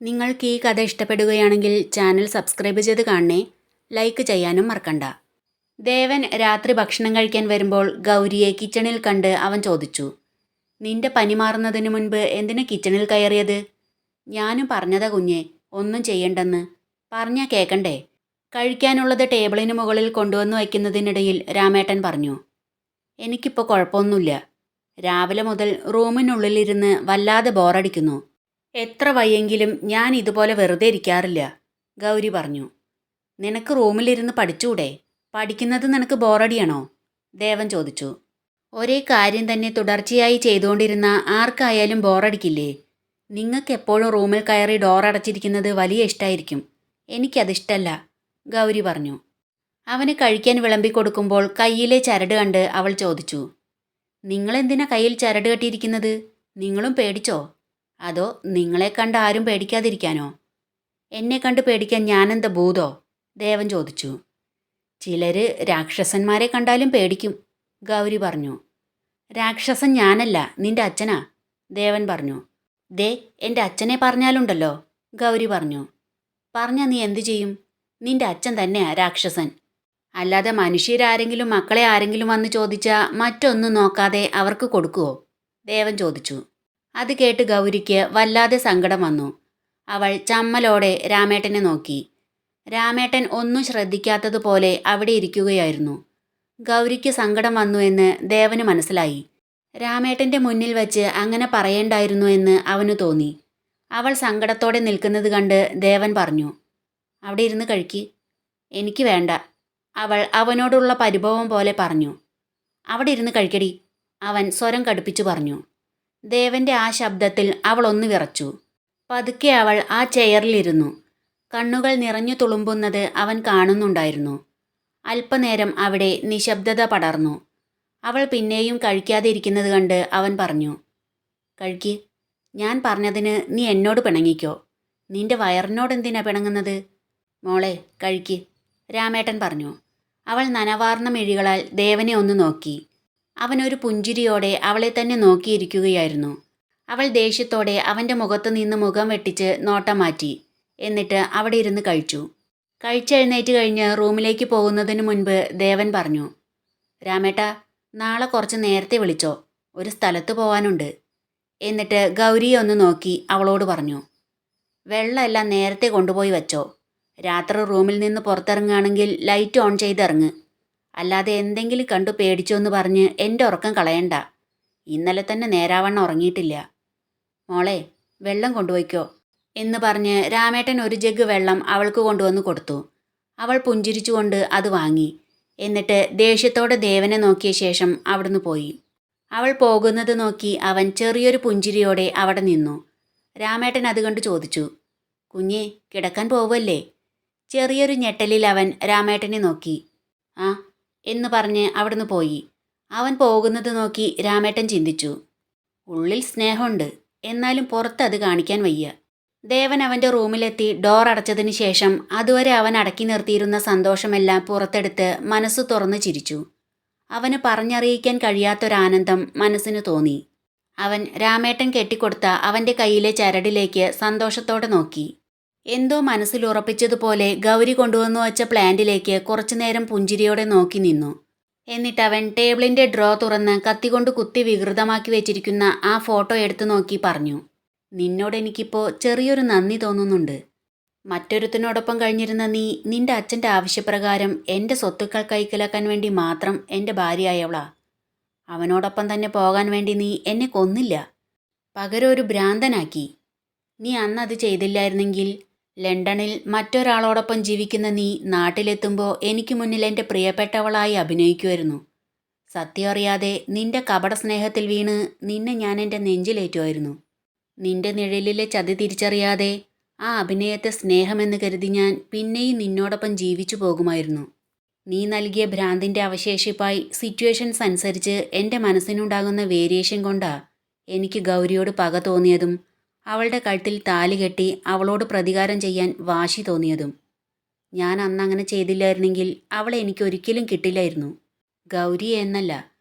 നിങ്ങൾക്ക് ഈ കഥ ഇഷ്ടപ്പെടുകയാണെങ്കിൽ ചാനൽ സബ്സ്ക്രൈബ് ചെയ്ത് കാണണേ. ലൈക്ക് ചെയ്യാനും മറക്കണ്ട. ദേവൻ രാത്രി ഭക്ഷണം കഴിക്കാൻ വരുമ്പോൾ ഗൗരിയെ കിച്ചണിൽ കണ്ട് അവൻ ചോദിച്ചു, നിന്റെ പനി മാറുന്നതിന് മുൻപ് എന്തിനാ കിച്ചണിൽ കയറിയത്? ഞാനും പറഞ്ഞതാ കുഞ്ഞെ, ഒന്നും ചെയ്യണ്ടെന്ന്. പറഞ്ഞാ കേക്കണ്ടേ? കഴിക്കാനുള്ളത് ടേബിളിന് മുകളിൽ കൊണ്ടുവന്ന് വയ്ക്കുന്നതിനിടയിൽ രാമേട്ടൻ പറഞ്ഞു, എനിക്കിപ്പോൾ കുഴപ്പമൊന്നുമില്ല. രാവിലെ മുതൽ റൂമിനുള്ളിലിരുന്ന് വല്ലാതെ ബോറടിക്കുന്നു. എത്ര വയ്യെങ്കിലും ഞാൻ ഇതുപോലെ വെറുതെ ഇരിക്കാറില്ല, ഗൗരി പറഞ്ഞു. നിനക്ക് റൂമിലിരുന്ന് പഠിച്ചൂടെ? പഠിക്കുന്നത് നിനക്ക് ബോറടിയാണോ? ദേവൻ ചോദിച്ചു. ഒരേ കാര്യം തന്നെ തുടർച്ചയായി ചെയ്തുകൊണ്ടിരുന്ന ആർക്കായാലും ബോറടിക്കില്ലേ? നിങ്ങൾക്ക് എപ്പോഴും റൂമിൽ കയറി ഡോർ അടച്ചിരിക്കുന്നത് വലിയ ഇഷ്ടമായിരിക്കും. എനിക്കതിഷ്ടല്ല, ഗൗരി പറഞ്ഞു. അവന് കഴിക്കാൻ വിളമ്പിക്കൊടുക്കുമ്പോൾ കയ്യിലെ ചരട് കണ്ട് അവൾ ചോദിച്ചു, നിങ്ങളെന്തിനാ കയ്യിൽ ചരട് കെട്ടിയിരിക്കുന്നത്? നിങ്ങളും പേടിച്ചോ? അതോ നിങ്ങളെ കണ്ട് ആരും പേടിക്കാതിരിക്കാനോ? എന്നെ കണ്ട് പേടിക്കാൻ ഞാനെന്താ ഭൂതോ? ദേവൻ ചോദിച്ചു. ചിലര് രാക്ഷസന്മാരെ കണ്ടാലും പേടിക്കും, ഗൗരി പറഞ്ഞു. രാക്ഷസൻ ഞാനല്ല, നിന്റെ അച്ഛനാ, ദേവൻ പറഞ്ഞു. ദേ, എൻ്റെ അച്ഛനെ പറഞ്ഞാലുണ്ടല്ലോ, ഗൗരി പറഞ്ഞു. പറഞ്ഞാൽ നീ എന്തു ചെയ്യും? നിന്റെ അച്ഛൻ തന്നെയാ രാക്ഷസൻ. അല്ലാതെ മനുഷ്യരാരെങ്കിലും മക്കളെ ആരെങ്കിലും വന്ന് ചോദിച്ചാൽ മറ്റൊന്നും നോക്കാതെ അവർക്ക് കൊടുക്കുവോ? ദേവൻ ചോദിച്ചു. അത് കേട്ട് ഗൗരിക്ക് വല്ലാതെ സങ്കടം വന്നു. അവൾ ചമ്മലോടെ രാമേട്ടനെ നോക്കി. രാമേട്ടൻ ഒന്നും ശ്രദ്ധിക്കാത്തതുപോലെ അവിടെ ഇരിക്കുകയായിരുന്നു. ഗൗരിക്ക് സങ്കടം വന്നു എന്ന് ദേവന് മനസ്സിലായി. രാമേട്ടൻ്റെ മുന്നിൽ വച്ച് അങ്ങനെ പറയേണ്ടായിരുന്നു എന്ന് അവന് തോന്നി. അവൾ സങ്കടത്തോടെ നിൽക്കുന്നത് കണ്ട് ദേവൻ പറഞ്ഞു, അവിടെ ഇരുന്ന് കഴിക്ക്. എനിക്ക് വേണ്ട, അവൾ അവനോടുള്ള പരിഭവം പോലെ പറഞ്ഞു. അവിടെ ഇരുന്ന് കഴിക്കടി, അവൻ സ്വരം കടുപ്പിച്ചു പറഞ്ഞു. ദേവന്റെ ആ ശബ്ദത്തിൽ അവൾ ഒന്ന് വിറച്ചു. പതുക്കെ അവൾ ആ ചെയറിലിരുന്നു. കണ്ണുകൾ നിറഞ്ഞു തുളുമ്പുന്നത് അവൻ കാണുന്നുണ്ടായിരുന്നു. അല്പനേരം അവിടെ നിശബ്ദത പടർന്നു. അവൾ പിന്നെയും കഴിക്കാതെ ഇരിക്കുന്നത് കണ്ട് അവൻ പറഞ്ഞു, കഴിക്ക്. ഞാൻ പറഞ്ഞതിന് നീ എന്നോട് പിണങ്ങിക്കോ. നിന്റെ വയറിനോടെന്തിനാ പിണങ്ങുന്നത്? മോളെ കഴിക്ക്, രാമേട്ടൻ പറഞ്ഞു. അവൾ നനവാർന്ന മിഴികളാൽ ദേവനെ ഒന്ന് നോക്കി. അവനൊരു പുഞ്ചിരിയോടെ അവളെ തന്നെ നോക്കിയിരിക്കുകയായിരുന്നു. അവൾ ദേഷ്യത്തോടെ അവൻ്റെ മുഖത്തു നിന്ന് മുഖം വെട്ടിച്ച് നോട്ടം മാറ്റി. എന്നിട്ട് അവിടെ ഇരുന്ന് കഴിച്ചു. കഴിച്ചെഴുന്നേറ്റ് കഴിഞ്ഞ് റൂമിലേക്ക് പോകുന്നതിന് മുൻപ് ദേവൻ പറഞ്ഞു, രാമേട്ടാ, നാളെ കുറച്ച് നേരത്തെ വിളിച്ചോ, ഒരു സ്ഥലത്ത് പോവാനുണ്ട്. എന്നിട്ട് ഗൗരിയെ ഒന്ന് നോക്കി അവളോട് പറഞ്ഞു, വെള്ളമെല്ലാം നേരത്തെ കൊണ്ടുപോയി വച്ചോ. രാത്രി റൂമിൽ നിന്ന് പുറത്തിറങ്ങുകയാണെങ്കിൽ ലൈറ്റ് ഓൺ ചെയ്തിറങ്ങ്. അല്ലാതെ എന്തെങ്കിലും കണ്ടു പേടിച്ചോ എന്ന് പറഞ്ഞ് എൻ്റെ ഉറക്കം കളയണ്ട. ഇന്നലെ തന്നെ നേരാവണ്ണം ഉറങ്ങിയിട്ടില്ല. മോളെ, വെള്ളം കൊണ്ടുപോയിക്കോ എന്ന് പറഞ്ഞ് രാമേട്ടൻ ഒരു ജഗ് വെള്ളം അവൾക്ക് കൊണ്ടുവന്ന് കൊടുത്തു. അവൾ പുഞ്ചിരിച്ചുകൊണ്ട് അത് വാങ്ങി. എന്നിട്ട് ദേഷ്യത്തോടെ ദേവനെ നോക്കിയ ശേഷം അവിടുന്ന് പോയി. അവൾ പോകുന്നത് നോക്കി അവൻ ചെറിയൊരു പുഞ്ചിരിയോടെ അവിടെ നിന്നു. രാമേട്ടൻ അത് കണ്ട് ചോദിച്ചു, കുഞ്ഞേ, കിടക്കാൻ പോവല്ലേ? ചെറിയൊരു ഞെട്ടലിൽ അവൻ രാമേട്ടനെ നോക്കി. ആ എന്ന് പറഞ്ഞ് അവിടുന്ന് പോയി. അവൻ പോകുന്നത് നോക്കി രാമേട്ടൻ ചിന്തിച്ചു, ഉള്ളിൽ സ്നേഹമുണ്ട്, എന്നാലും പുറത്തത് കാണിക്കാൻ വയ്യ. ദേവൻ അവൻ്റെ റൂമിലെത്തി ഡോർ അടച്ചതിന് ശേഷം അതുവരെ അവൻ അടക്കി നിർത്തിയിരുന്ന സന്തോഷമെല്ലാം പുറത്തെടുത്ത് മനസ്സ് തുറന്ന് ചിരിച്ചു. അവന് പറഞ്ഞറിയിക്കാൻ കഴിയാത്തൊരാനന്ദം മനസ്സിന് തോന്നി. അവൻ രാമേട്ടൻ കെട്ടിക്കൊടുത്ത അവൻ്റെ കയ്യിലെ ചരടിലേക്ക് സന്തോഷത്തോടെ നോക്കി. എന്തോ മനസ്സിലുറപ്പിച്ചതുപോലെ ഗൗരി കൊണ്ടുവന്നു വച്ച പ്ലാന്റിലേക്ക് കുറച്ചുനേരം പുഞ്ചിരിയോടെ നോക്കി നിന്നു. എന്നിട്ടവൻ ടേബിളിൻ്റെ ഡ്രോ തുറന്ന് കത്തികൊണ്ട് കുത്തി വികൃതമാക്കി വെച്ചിരിക്കുന്ന ആ ഫോട്ടോ എടുത്തു നോക്കി പറഞ്ഞു, നിന്നോട് എനിക്കിപ്പോൾ ചെറിയൊരു നന്ദി തോന്നുന്നുണ്ട്. മറ്റൊരുത്തനോടൊപ്പം കഴിഞ്ഞിരുന്ന നീ നിന്റെ അച്ഛൻ്റെ ആവശ്യപ്രകാരം എൻ്റെ സ്വത്തുക്കൾ കൈക്കലാക്കാൻ വേണ്ടി മാത്രം എൻ്റെ ഭാര്യയായവളാ. അവനോടൊപ്പം തന്നെ പോകാൻ വേണ്ടി നീ എന്നെ കൊന്നില്ല, പകരം ഒരു ഭ്രാന്തനാക്കി. നീ അന്നത് ചെയ്തില്ലായിരുന്നെങ്കിൽ ലണ്ടനിൽ മറ്റൊരാളോടൊപ്പം ജീവിക്കുന്ന നീ നാട്ടിലെത്തുമ്പോൾ എനിക്ക് മുന്നിൽ എൻ്റെ പ്രിയപ്പെട്ടവളായി അഭിനയിക്കുമായിരുന്നു. സത്യം അറിയാതെ നിന്റെ കപട സ്നേഹത്തിൽ വീണ് നിന്നെ ഞാൻ എൻ്റെ നെഞ്ചിലേറ്റുമായിരുന്നു. നിന്റെ നിഴലിലെ ചതി തിരിച്ചറിയാതെ ആ അഭിനയത്തെ സ്നേഹമെന്ന് കരുതി ഞാൻ പിന്നെയും നിന്നോടൊപ്പം ജീവിച്ചു പോകുമായിരുന്നു. നീ നൽകിയ ഭ്രാന്തിൻ്റെ അവശേഷിപ്പായി സിറ്റുവേഷൻസ് അനുസരിച്ച് എൻ്റെ മനസ്സിനുണ്ടാകുന്ന വേരിയേഷൻ കൊണ്ടാ എനിക്ക് ഗൗരിയോട് പക തോന്നിയതും അവളുടെ കഴുത്തിൽ താലി കെട്ടി അവളോട് പ്രതികാരം ചെയ്യാൻ വാശി തോന്നിയതും. ഞാൻ അന്നങ്ങനെ ചെയ്തില്ലായിരുന്നെങ്കിൽ അവളെ എനിക്കൊരിക്കലും കിട്ടില്ലായിരുന്നു. ഗൗരിയെ എന്നല്ല,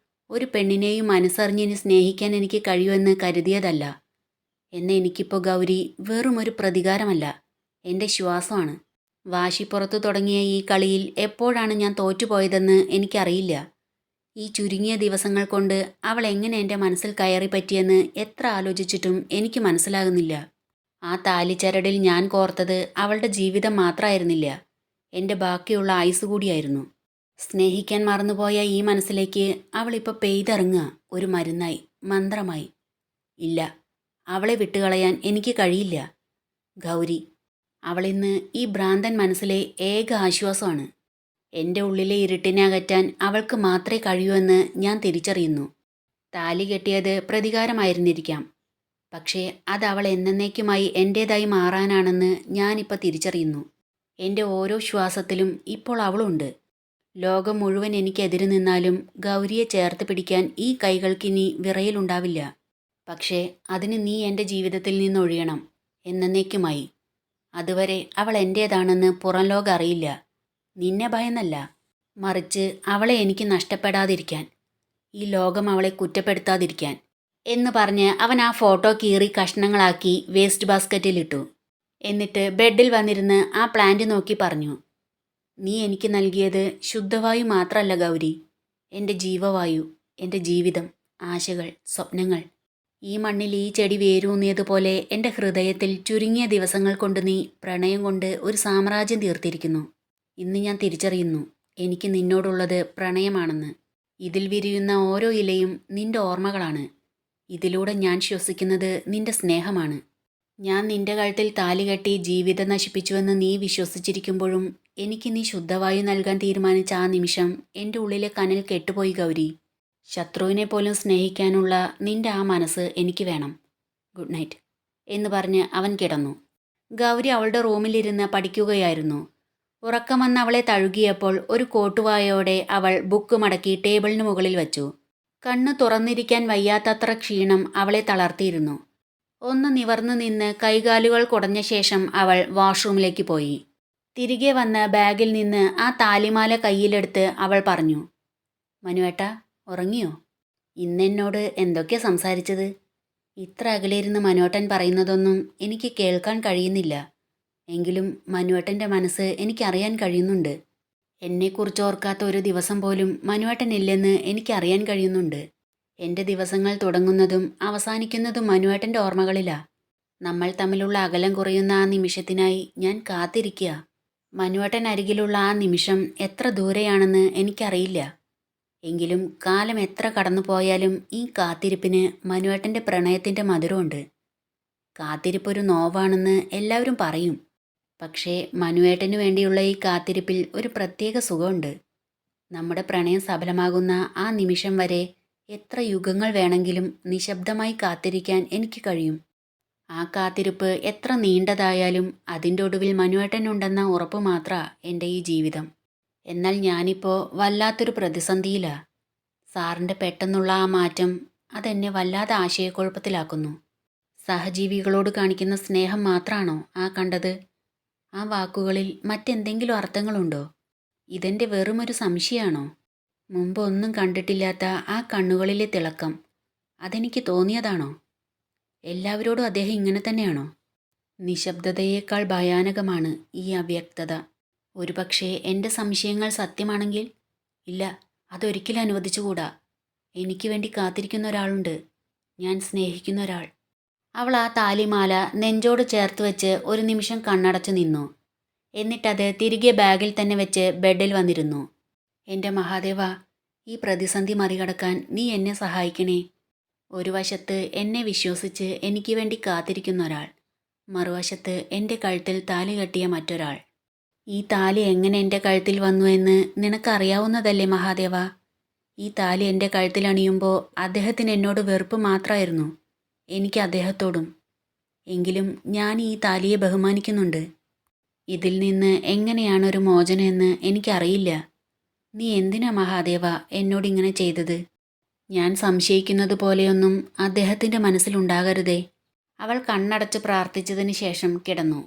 ഒരു പെണ്ണിനെയും മനസ്സറിഞ്ഞിന് സ്നേഹിക്കാൻ എനിക്ക് കഴിയുമെന്ന് കരുതിയതല്ല. എന്നെ എനിക്കിപ്പോൾ ഗൗരി വെറും ഒരു പ്രതികാരമല്ല, എൻ്റെ ശ്വാസമാണ്. വാശിപ്പുറത്തു തുടങ്ങിയ ഈ കളിയിൽ എപ്പോഴാണ് ഞാൻ തോറ്റുപോയതെന്ന് എനിക്കറിയില്ല. ഈ ചുരുങ്ങിയ ദിവസങ്ങൾ കൊണ്ട് അവൾ എങ്ങനെ എൻ്റെ മനസ്സിൽ കയറി പറ്റിയെന്ന് എത്ര ആലോചിച്ചിട്ടും എനിക്ക് മനസ്സിലാകുന്നില്ല. ആ താലിച്ചരടിൽ ഞാൻ കോർത്തത് അവളുടെ ജീവിതം മാത്രമായിരുന്നില്ല, എൻ്റെ ബാക്കിയുള്ള ആയുസ് കൂടിയായിരുന്നു. സ്നേഹിക്കാൻ മറന്നുപോയ ഈ മനസ്സിലേക്ക് അവളിപ്പോൾ പെയ്തിറങ്ങുക, ഒരു മരുന്നായി, മന്ത്രമായി. ഇല്ല, അവളെ വിട്ടുകളയാൻ എനിക്ക് കഴിയില്ല. ഗൗരി, അവളിന്ന് ഈ ഭ്രാന്തൻ മനസ്സിലെ ഏക ആശ്വാസമാണ്. എൻ്റെ ഉള്ളിലെ ഇരുട്ടിനെ അകറ്റാൻ അവൾക്ക് മാത്രമേ കഴിയൂ എന്ന് ഞാൻ തിരിച്ചറിയുന്നു. താലി കെട്ടിയത് പ്രതികാരമായിരുന്നിരിക്കാം, പക്ഷേ അത് അവൾ എന്നേക്കുമായി എൻ്റേതായി മാറാനാണെന്ന് ഞാനിപ്പോൾ തിരിച്ചറിയുന്നു. എൻ്റെ ഓരോ ശ്വാസത്തിലും ഇപ്പോൾ അവളുണ്ട്. ലോകം മുഴുവൻ എനിക്കെതിരെ നിന്നാലും ഗൗരിയെ ചേർത്ത് പിടിക്കാൻ ഈ കൈകൾക്കിനി വിറയലുണ്ടാവില്ല. പക്ഷേ അതിന് നീ എൻ്റെ ജീവിതത്തിൽ നിന്നൊഴിയണം, എന്നേക്കുമായി. അതുവരെ അവൾ എൻ്റേതാണെന്ന് പുറം ലോകം അറിയില്ല. നിന്നെ ഭയന്നല്ല, മറിച്ച് അവളെ എനിക്ക് നഷ്ടപ്പെടാതിരിക്കാൻ, ഈ ലോകം അവളെ കുറ്റപ്പെടുത്താതിരിക്കാൻ എന്ന് പറഞ്ഞ് അവൻ ആ ഫോട്ടോ കീറി കഷ്ണങ്ങളാക്കി വേസ്റ്റ് ബാസ്ക്കറ്റിലിട്ടു. എന്നിട്ട് ബെഡിൽ വന്നിരുന്ന് ആ പ്ലാന്റ് നോക്കി പറഞ്ഞു, നീ എനിക്ക് നൽകിയത് ശുദ്ധവായു മാത്രമല്ല ഗൗരി, എൻ്റെ ജീവവായു, എൻ്റെ ജീവിതം, ആശകൾ, സ്വപ്നങ്ങൾ. ഈ മണ്ണിൽ ഈ ചെടി വേരൂന്നിയതുപോലെ എൻ്റെ ഹൃദയത്തിൽ ചുരുങ്ങിയ ദിവസങ്ങൾ കൊണ്ട് നീ പ്രണയം കൊണ്ട് ഒരു സാമ്രാജ്യം തീർത്തിരിക്കുന്നു. ഇന്ന് ഞാൻ തിരിച്ചറിയുന്നു, എനിക്ക് നിന്നോടുള്ളത് പ്രണയമാണെന്ന്. ഇതിൽ വിരിയുന്ന ഓരോ ഇലയും നിന്റെ ഓർമ്മകളാണ്. ഇതിലൂടെ ഞാൻ ശ്വസിക്കുന്നത് നിന്റെ സ്നേഹമാണ്. ഞാൻ നിന്റെ കഴുത്തിൽ താലി കെട്ടി ജീവിതം നശിപ്പിച്ചുവെന്ന് നീ വിശ്വസിച്ചിരിക്കുമ്പോഴും എനിക്ക് നീ ശുദ്ധവായു നൽകാൻ തീരുമാനിച്ച ആ നിമിഷം എൻ്റെ ഉള്ളിലെ കനൽ കെട്ടുപോയി ഗൗരി. ശത്രുവിനെ പോലും സ്നേഹിക്കാനുള്ള നിന്റെ ആ മനസ്സ് എനിക്ക് വേണം. ഗുഡ് നൈറ്റ് എന്ന് പറഞ്ഞ് അവൻ കിടന്നു. ഗൗരി അവളുടെ റൂമിലിരുന്ന് പഠിക്കുകയായിരുന്നു. ഉറക്കം വന്ന് അവളെ തഴുകിയപ്പോൾ ഒരു കോട്ടുവായോടെ അവൾ ബുക്ക് മടക്കി ടേബിളിന് മുകളിൽ വച്ചു. കണ്ണ് തുറന്നിരിക്കാൻ വയ്യാത്തത്ര ക്ഷീണം അവളെ തളർത്തിയിരുന്നു. ഒന്ന് നിവർന്നു നിന്ന് കൈകാലുകൾ കുടഞ്ഞ ശേഷം അവൾ വാഷ്റൂമിലേക്ക് പോയി. തിരികെ വന്ന് ബാഗിൽ നിന്ന് ആ താലിമാല കയ്യിലെടുത്ത് അവൾ പറഞ്ഞു, മനുവേട്ടാ, ഉറങ്ങിയോ? ഇന്നെന്നോട് എന്തൊക്കെയാ സംസാരിച്ചത്? ഇത്ര അകലെയിരുന്ന് മനുവേട്ടൻ പറയുന്നതൊന്നും എനിക്ക് കേൾക്കാൻ കഴിയുന്നില്ല. എങ്കിലും മനുവേട്ടൻ്റെ മനസ്സ് എനിക്കറിയാൻ കഴിയുന്നുണ്ട്. എന്നെക്കുറിച്ച് ഓർക്കാത്ത ഒരു ദിവസം പോലും മനുവേട്ടനില്ലെന്ന് എനിക്കറിയാൻ കഴിയുന്നുണ്ട്. എൻ്റെ ദിവസങ്ങൾ തുടങ്ങുന്നതും അവസാനിക്കുന്നതും മനുവേട്ടൻ്റെ ഓർമ്മകളിലാ. നമ്മൾ തമ്മിലുള്ള അകലം കുറയുന്ന ആ നിമിഷത്തിനായി ഞാൻ കാത്തിരിക്കുക. മനുവേട്ടൻ അരികിലുള്ള ആ നിമിഷം എത്ര ദൂരെയാണെന്ന് എനിക്കറിയില്ല. എങ്കിലും കാലം എത്ര കടന്നു പോയാലും ഈ കാത്തിരിപ്പിന് മനുവേട്ടൻ്റെ പ്രണയത്തിൻ്റെ മധുരമുണ്ട്. കാത്തിരിപ്പൊരു നോവാണെന്ന് എല്ലാവരും പറയും. പക്ഷേ മനുവേട്ടന് വേണ്ടിയുള്ള ഈ കാത്തിരിപ്പിൽ ഒരു പ്രത്യേക സുഖമുണ്ട്. നമ്മുടെ പ്രണയം സഫലമാകുന്ന ആ നിമിഷം വരെ എത്ര യുഗങ്ങൾ വേണമെങ്കിലും നിശബ്ദമായി കാത്തിരിക്കാൻ എനിക്ക് കഴിയും. ആ കാത്തിരിപ്പ് എത്ര നീണ്ടതായാലും അതിൻ്റെ ഒടുവിൽ മനുവേട്ടനുണ്ടെന്ന ഉറപ്പ് മാത്രമാണ് എൻ്റെ ഈ ജീവിതം. എന്നാൽ ഞാനിപ്പോൾ വല്ലാത്തൊരു പ്രതിസന്ധിയിലാ. സാറിൻ്റെ പെട്ടെന്നുള്ള ആ മാറ്റം അതെന്നെ വല്ലാതെ ആശയക്കുഴപ്പത്തിലാക്കുന്നു. സഹജീവികളോട് കാണിക്കുന്ന സ്നേഹം മാത്രമാണോ ആ കണ്ടത്? ആ വാക്കുകളിൽ മറ്റെന്തെങ്കിലും അർത്ഥങ്ങളുണ്ടോ? ഇതെൻ്റെ വെറുമൊരു സംശയമാണോ? മുമ്പ് ഒന്നും കണ്ടിട്ടില്ലാത്ത ആ കണ്ണുകളിലെ തിളക്കം അതെനിക്ക് തോന്നിയതാണോ? എല്ലാവരോടും അദ്ദേഹം ഇങ്ങനെ തന്നെയാണോ? നിശബ്ദതയേക്കാൾ ഭയാനകമാണ് ഈ അവ്യക്തത. ഒരുപക്ഷെ എൻ്റെ സംശയങ്ങൾ സത്യമാണെങ്കിൽ? ഇല്ല, അതൊരിക്കലും അനുവദിച്ചുകൂടാ. എനിക്ക് വേണ്ടി കാത്തിരിക്കുന്ന ഒരാളുണ്ട്, ഞാൻ സ്നേഹിക്കുന്ന ഒരാൾ. അവൾ ആ താലിമാല നെഞ്ചോട് ചേർത്ത് വെച്ച് ഒരു നിമിഷം കണ്ണടച്ചു നിന്നു. എന്നിട്ടത് തിരികെ ബാഗിൽ തന്നെ വെച്ച് ബെഡിൽ വന്നിരുന്നു. എൻ്റെ മഹാദേവ, ഈ പ്രതിസന്ധി മറികടക്കാൻ നീ എന്നെ സഹായിക്കണേ. ഒരു വശത്ത് എന്നെ വിശ്വസിച്ച് എനിക്ക് വേണ്ടി കാത്തിരിക്കുന്ന ഒരാൾ, മറുവശത്ത് എൻ്റെ കഴുത്തിൽ താലി കെട്ടിയ മറ്റൊരാൾ. ഈ താലി എങ്ങനെ എൻ്റെ കഴുത്തിൽ വന്നു എന്ന് നിനക്കറിയാവുന്നതല്ലേ മഹാദേവ? ഈ താലി എൻ്റെ കഴുത്തിൽ അണിയുമ്പോൾ അദ്ദേഹത്തിന് എന്നോട് വെറുപ്പ് മാത്രമായിരുന്നു, എനിക്ക് അദ്ദേഹത്തോടും. എങ്കിലും ഞാൻ ഈ താലിയെ ബഹുമാനിക്കുന്നുണ്ട്. ഇതിൽ നിന്ന് എങ്ങനെയാണ് ഒരു മോചനം എന്ന് എനിക്കറിയില്ല. നീ എന്തിനാ മഹാദേവ എന്നോടിങ്ങനെ ചെയ്തത്? ഞാൻ സംശയിക്കുന്നത് പോലെയൊന്നും അദ്ദേഹത്തിൻ്റെ മനസ്സിലുണ്ടാകരുതേ. അവൾ കണ്ണടച്ച് പ്രാർത്ഥിച്ചതിന് ശേഷം കിടന്നു.